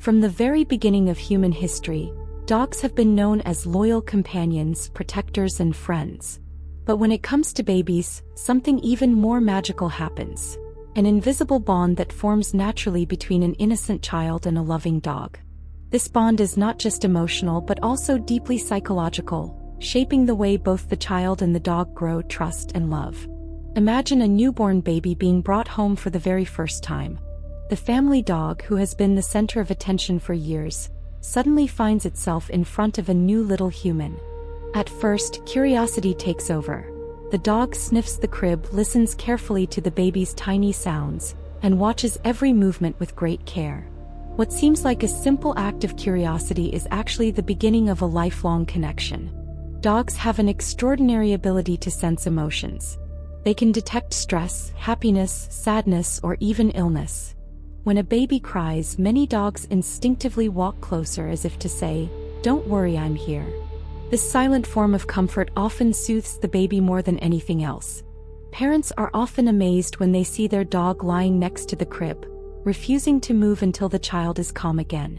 From the very beginning of human history, dogs have been known as loyal companions, protectors, and friends. But when it comes to babies, something even more magical happens. An invisible bond that forms naturally between an innocent child and a loving dog. This bond is not just emotional but also deeply psychological, shaping the way both the child and the dog grow trust and love. Imagine a newborn baby being brought home for the very first time. The family dog, who has been the center of attention for years, suddenly finds itself in front of a new little human. At first, curiosity takes over. The dog sniffs the crib, listens carefully to the baby's tiny sounds, and watches every movement with great care. What seems like a simple act of curiosity is actually the beginning of a lifelong connection. Dogs have an extraordinary ability to sense emotions. They can detect stress, happiness, sadness, or even illness. When a baby cries, many dogs instinctively walk closer as if to say, "Don't worry, I'm here." This silent form of comfort often soothes the baby more than anything else. Parents are often amazed when they see their dog lying next to the crib, refusing to move until the child is calm again.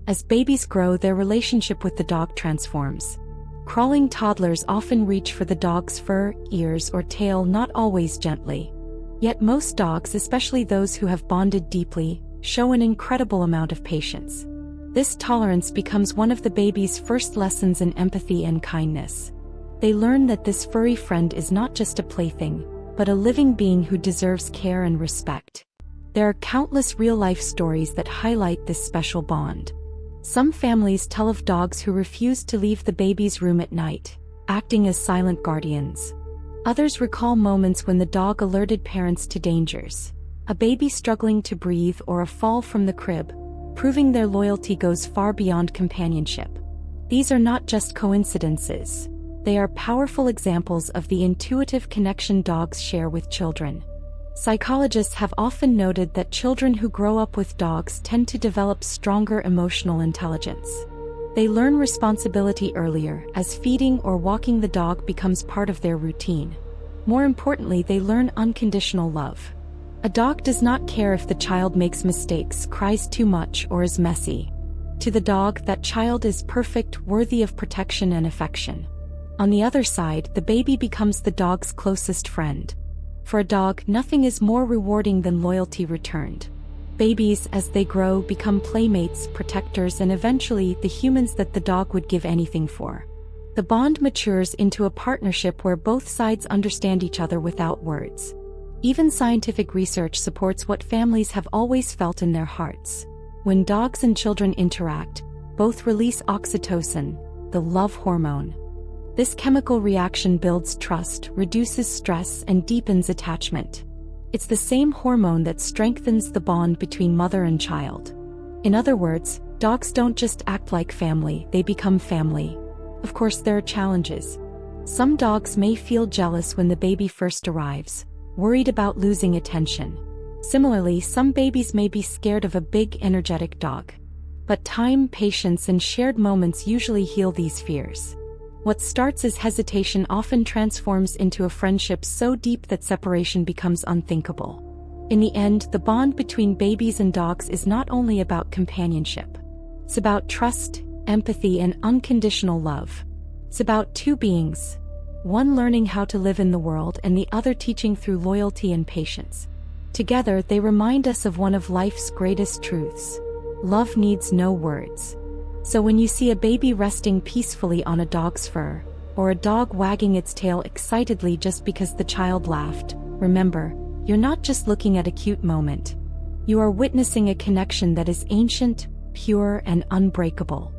As babies grow, their relationship with the dog transforms. Crawling toddlers often reach for the dog's fur, ears, or tail, not always gently. Yet most dogs, especially those who have bonded deeply, show an incredible amount of patience. This tolerance becomes one of the baby's first lessons in empathy and kindness. They learn that this furry friend is not just a plaything, but a living being who deserves care and respect. There are countless real-life stories that highlight this special bond. Some families tell of dogs who refuse to leave the baby's room at night, acting as silent guardians. Others recall moments when the dog alerted parents to dangers, a baby struggling to breathe or a fall from the crib, proving their loyalty goes far beyond companionship. These are not just coincidences. They are powerful examples of the intuitive connection dogs share with children. Psychologists have often noted that children who grow up with dogs tend to develop stronger emotional intelligence. They learn responsibility earlier, as feeding or walking the dog becomes part of their routine. More importantly, they learn unconditional love. A dog does not care if the child makes mistakes, cries too much, or is messy. To the dog, that child is perfect, worthy of protection and affection. On the other side, the baby becomes the dog's closest friend. For a dog, nothing is more rewarding than loyalty returned. Babies, as they grow, become playmates, protectors, and eventually the humans that the dog would give anything for. The bond matures into a partnership where both sides understand each other without words. Even scientific research supports what families have always felt in their hearts. When dogs and children interact, both release oxytocin, the love hormone. This chemical reaction builds trust, reduces stress, and deepens attachment. It's the same hormone that strengthens the bond between mother and child. In other words, dogs don't just act like family, they become family. Of course, there are challenges. Some dogs may feel jealous when the baby first arrives, worried about losing attention. Similarly, some babies may be scared of a big, energetic dog. But time, patience, and shared moments usually heal these fears. What starts as hesitation often transforms into a friendship so deep that separation becomes unthinkable. In the end, the bond between babies and dogs is not only about companionship. It's about trust, empathy, and unconditional love. It's about two beings, one learning how to live in the world and the other teaching through loyalty and patience. Together, they remind us of one of life's greatest truths: love needs no words. So when you see a baby resting peacefully on a dog's fur, or a dog wagging its tail excitedly just because the child laughed, remember, you're not just looking at a cute moment. You are witnessing a connection that is ancient, pure, and unbreakable.